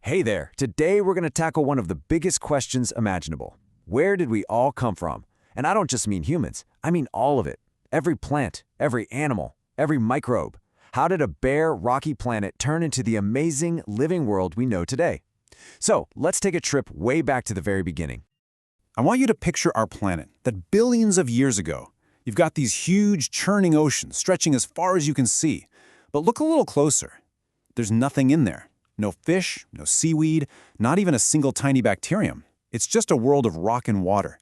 Hey there! Today we're going to tackle one of the biggest questions imaginable. Where did we all come from? And I don't just mean humans, I mean all of it. Every plant, every animal, every microbe. How did a bare, rocky planet turn into the amazing, living world we know today? So, let's take a trip way back to the very beginning. I want you to picture our planet, that billions of years ago. You've got these huge, churning oceans stretching as far as you can see. But look a little closer. There's nothing in there. No fish, no seaweed, not even a single tiny bacterium. It's just a world of rock and water.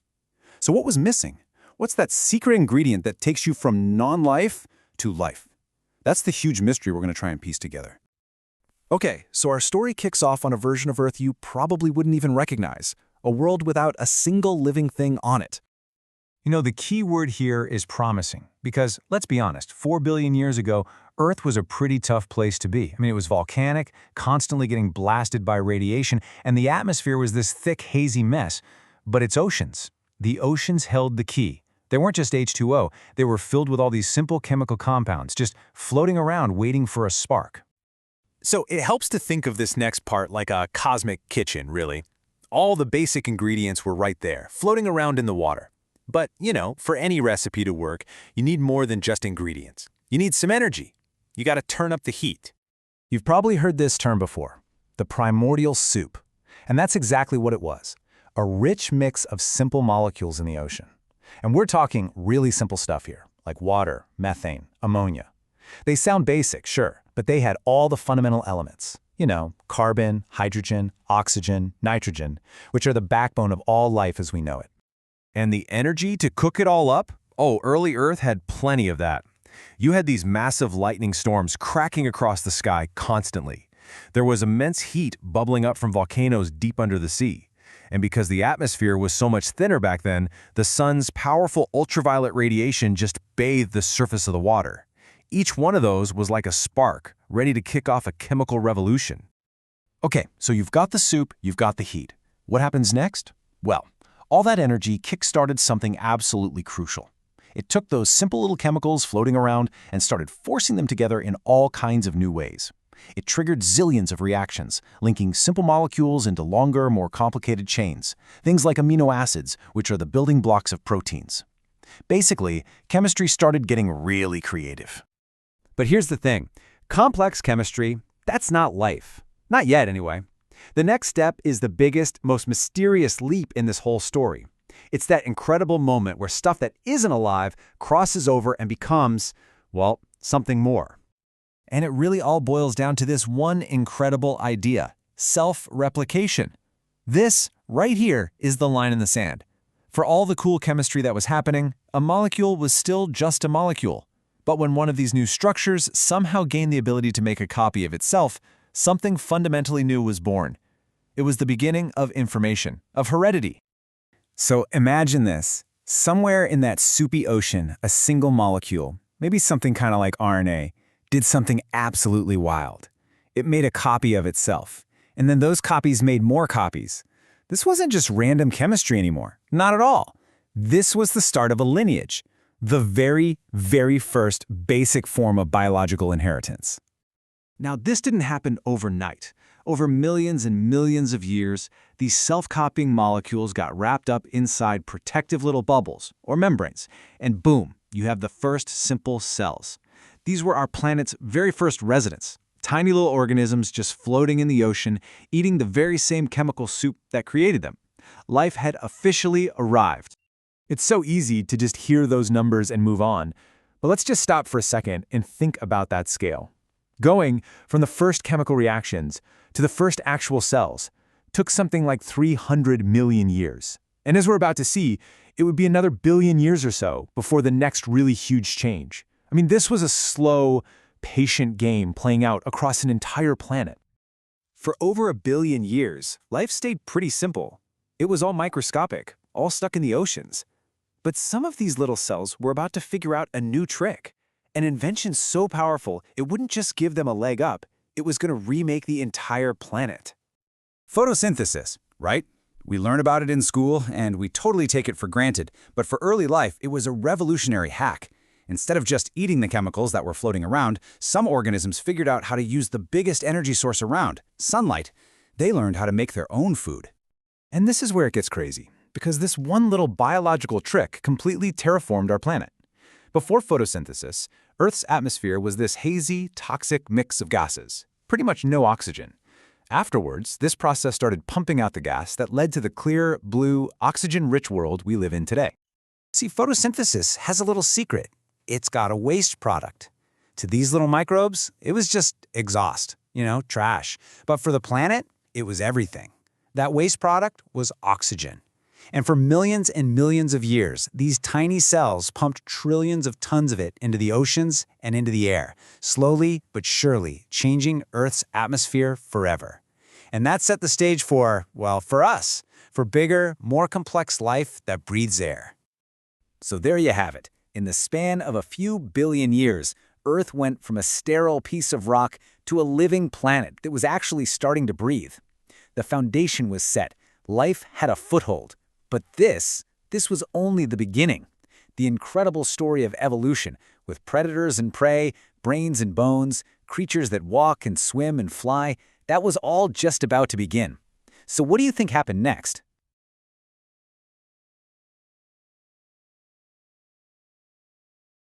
So what was missing? What's that secret ingredient that takes you from non-life to life? That's the huge mystery we're going to try and piece together. Okay, so our story kicks off on a version of Earth you probably wouldn't even recognize, a world without a single living thing on it. You know, the key word here is promising, because let's be honest, 4 billion years ago, Earth was a pretty tough place to be. I mean, it was volcanic, constantly getting blasted by radiation, and the atmosphere was this thick, hazy mess. But its oceans, the oceans held the key. They weren't just H2O, they were filled with all these simple chemical compounds, just floating around waiting for a spark. So it helps to think of this next part like a cosmic kitchen, really. All the basic ingredients were right there, floating around in the water. But, you know, for any recipe to work, you need more than just ingredients. You need some energy. You got to turn up the heat. You've probably heard this term before, the primordial soup. And that's exactly what it was, a rich mix of simple molecules in the ocean. And we're talking really simple stuff here, like water, methane, ammonia. They sound basic, sure, but they had all the fundamental elements. You know, carbon, hydrogen, oxygen, nitrogen, which are the backbone of all life as we know it. And the energy to cook it all up? Oh, early Earth had plenty of that. You had these massive lightning storms cracking across the sky constantly. There was immense heat bubbling up from volcanoes deep under the sea. And because the atmosphere was so much thinner back then, the sun's powerful ultraviolet radiation just bathed the surface of the water. Each one of those was like a spark, ready to kick off a chemical revolution. Okay, so you've got the soup, you've got the heat. What happens next? Well, all that energy kick-started something absolutely crucial. It took those simple little chemicals floating around and started forcing them together in all kinds of new ways. It triggered zillions of reactions, linking simple molecules into longer, more complicated chains, things like amino acids, which are the building blocks of proteins. Basically, chemistry started getting really creative. But here's the thing. Complex chemistry, that's not life. Not yet, anyway. The next step is the biggest, most mysterious leap in this whole story. It's that incredible moment where stuff that isn't alive crosses over and becomes, well, something more. And it really all boils down to this one incredible idea, self-replication. This, right here, is the line in the sand. For all the cool chemistry that was happening, a molecule was still just a molecule. But when one of these new structures somehow gained the ability to make a copy of itself, something fundamentally new was born. It was the beginning of information, of heredity. So imagine this. Somewhere in that soupy ocean, a single molecule, maybe something kind of like RNA, did something absolutely wild. It made a copy of itself. And then those copies made more copies. This wasn't just random chemistry anymore. Not at all. This was the start of a lineage. The very, very first basic form of biological inheritance. Now, this didn't happen overnight. Over millions and millions of years, these self-copying molecules got wrapped up inside protective little bubbles, or membranes, and boom, you have the first simple cells. These were our planet's very first residents, tiny little organisms just floating in the ocean, eating the very same chemical soup that created them. Life had officially arrived. It's so easy to just hear those numbers and move on, but let's just stop for a second and think about that scale. Going from the first chemical reactions to the first actual cells took something like 300 million years. And as we're about to see, it would be another billion years or so before the next really huge change. I mean, this was a slow, patient game playing out across an entire planet. For over a billion years, life stayed pretty simple. It was all microscopic, all stuck in the oceans. But some of these little cells were about to figure out a new trick. An invention so powerful, it wouldn't just give them a leg up, it was going to remake the entire planet. Photosynthesis, right? We learn about it in school, and we totally take it for granted. But for early life, it was a revolutionary hack. Instead of just eating the chemicals that were floating around, some organisms figured out how to use the biggest energy source around, sunlight. They learned how to make their own food. And this is where it gets crazy, because this one little biological trick completely terraformed our planet. Before photosynthesis, Earth's atmosphere was this hazy, toxic mix of gases, pretty much no oxygen. Afterwards, this process started pumping out the gas that led to the clear, blue, oxygen-rich world we live in today. See, photosynthesis has a little secret. It's got a waste product. To these little microbes, it was just exhaust, trash. But for the planet, it was everything. That waste product was oxygen. And for millions and millions of years, these tiny cells pumped trillions of tons of it into the oceans and into the air, slowly but surely changing Earth's atmosphere forever. And that set the stage for, well, for us, for bigger, more complex life that breathes air. So there you have it. In the span of a few billion years, Earth went from a sterile piece of rock to a living planet that was actually starting to breathe. The foundation was set. Life had a foothold. But this was only the beginning. The incredible story of evolution, with predators and prey, brains and bones, creatures that walk and swim and fly, that was all just about to begin. So what do you think happened next?